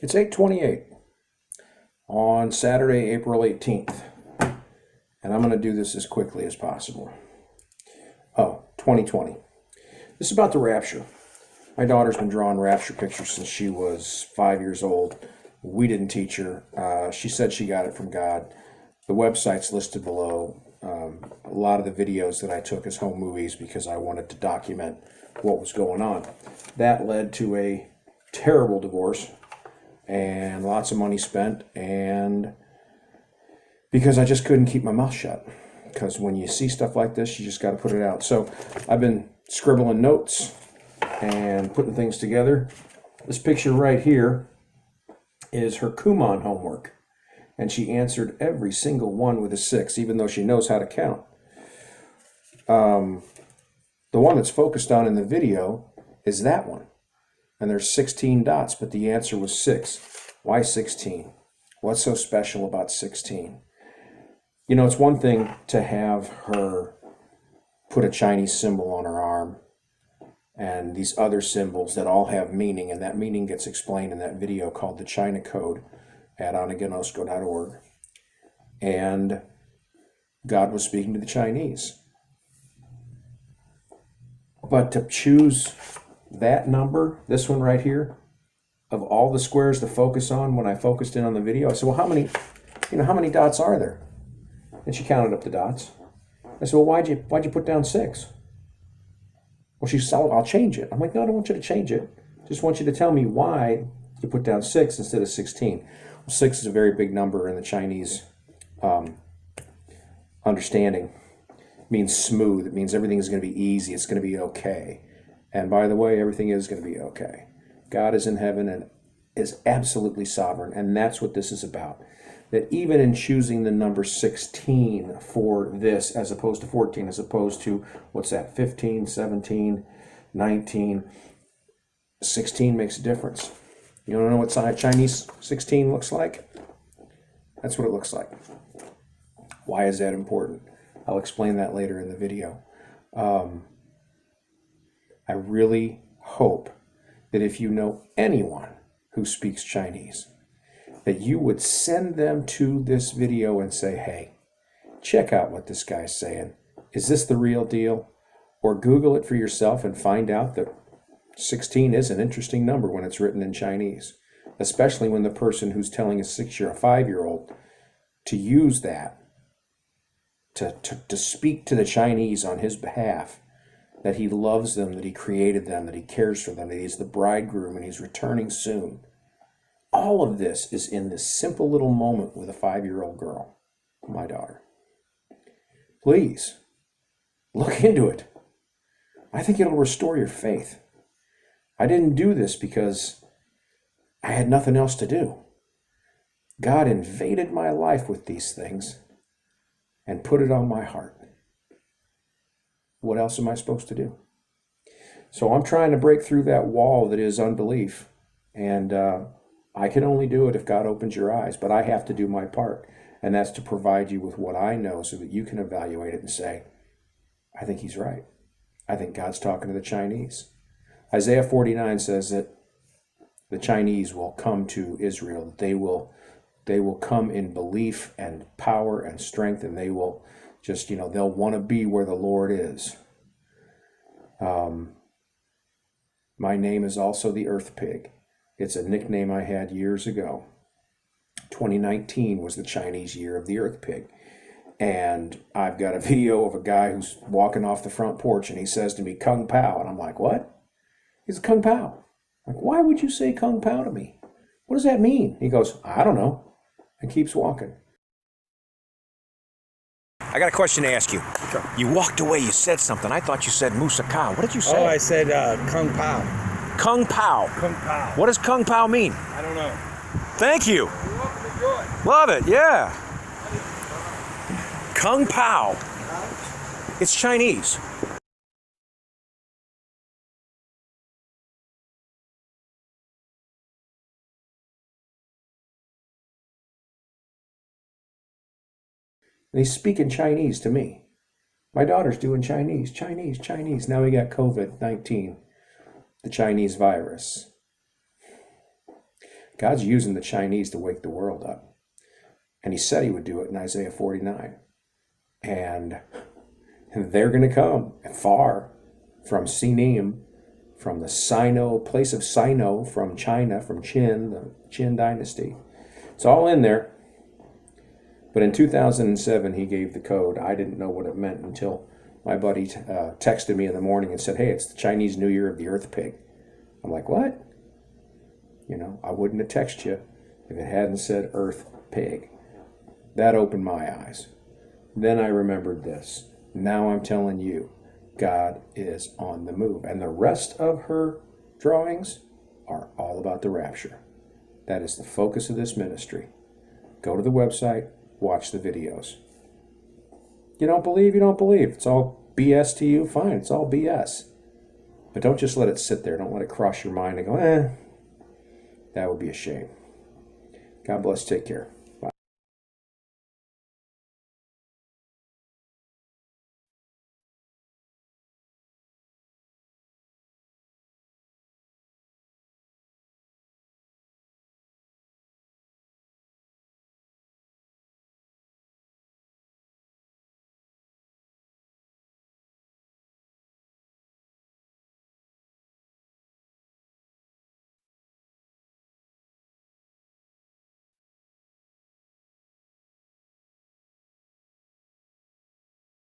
It's 8:28 on Saturday, April 18th, and I'm going to do this as quickly as possible. 2020. This is about the rapture. My daughter's been drawing rapture pictures since she was 5 years old. We didn't teach her. She said she got it from God. The website's listed below. A lot of the videos that I took as home movies because I wanted to document what was going on. That led to a terrible divorce and lots of money spent, and because I just couldn't keep my mouth shut. Because when you see stuff like this, you just got to put it out. So I've been scribbling notes and putting things together. This picture right here is her Kumon homework, and she answered every single one with a 6, even though she knows how to count. The one that's focused on in the video is that one, and there's 16 dots, but the answer was 6. Why 16? What's so special about 16? You know, it's one thing to have her put a Chinese symbol on her arm and these other symbols that all have meaning, and that meaning gets explained in that video called the China Code at anagenosco.org. And God was speaking to the Chinese. But to choose that number, this one right here, of all the squares to focus on when I focused in on the video, I said, well, how many dots are there? And she counted up the dots. I said, well, why'd you put down 6? Well, she said, I'll change it. I'm like, no, I don't want you to change it. Just want you to tell me why you put down 6 instead of 16. Well, 6 is a very big number in the Chinese understanding. It means smooth. It means everything is going to be easy. It's going to be okay. And by the way, everything is going to be okay. God is in heaven and is absolutely sovereign, and that's what this is about. That even in choosing the number 16 for this as opposed to 14, as opposed to, 15, 17, 19, 16 makes a difference. You don't know what Chinese 16 looks like? That's what it looks like. Why is that important? I'll explain that later in the video. I really hope that if you know anyone who speaks Chinese, that you would send them to this video and say, hey, check out what this guy's saying. Is this the real deal? Or Google it for yourself and find out that 16 is an interesting number when it's written in Chinese, especially when the person who's telling a 6 or a 5-year-old to use that to speak to the Chinese on his behalf, that he loves them, that he created them, that he cares for them, that he's the bridegroom and he's returning soon. All of this is in this simple little moment with a 5-year-old girl, my daughter. Please, look into it. I think it'll restore your faith. I didn't do this because I had nothing else to do. God invaded my life with these things and put it on my heart. What else am I supposed to do? So I'm trying to break through that wall that is unbelief, and I can only do it if God opens your eyes, but I have to do my part, and that's to provide you with what I know so that you can evaluate it and say, I think he's right. I think God's talking to the Chinese. Isaiah 49 says that the Chinese will come to Israel. They will come in belief and power and strength, and they will just, they'll want to be where the Lord is. My name is also the Earth Pig. It's a nickname I had years ago. 2019 was the Chinese year of the Earth Pig. And I've got a video of a guy who's walking off the front porch and he says to me, Kung Pao. And I'm like, what? He's a Kung Pao. I'm like, why would you say Kung Pao to me? What does that mean? He goes, I don't know. And keeps walking. I got a question to ask you. Sure. You walked away, you said something. I thought you said Musa Ka. What did you say? Oh, I said Kung Pao. Kung Pao. Kung Pao. What does Kung Pao mean? I don't know. Thank you. You're welcome to enjoy. Love it, yeah. Kung Pao. It's Chinese. And he's speaking Chinese to me. My daughter's doing Chinese. Now we got COVID-19, the Chinese virus. God's using the Chinese to wake the world up. And he said he would do it in Isaiah 49. And they're going to come far from Sinim, from the place of Sino, from China, from Qin, the Qin dynasty. It's all in there. But in 2007, he gave the code. I didn't know what it meant until my buddy texted me in the morning and said, hey, it's the Chinese New Year of the Earth Pig. I'm like, what? You know, I wouldn't have texted you if it hadn't said Earth Pig. That opened my eyes. Then I remembered this. Now I'm telling you, God is on the move. And the rest of her drawings are all about the rapture. That is the focus of this ministry. Go to the website, watch the videos. You don't believe, you don't believe. It's all BS to you, fine, it's all BS. But don't just let it sit there. Don't let it cross your mind and go, that would be a shame. God bless, take care.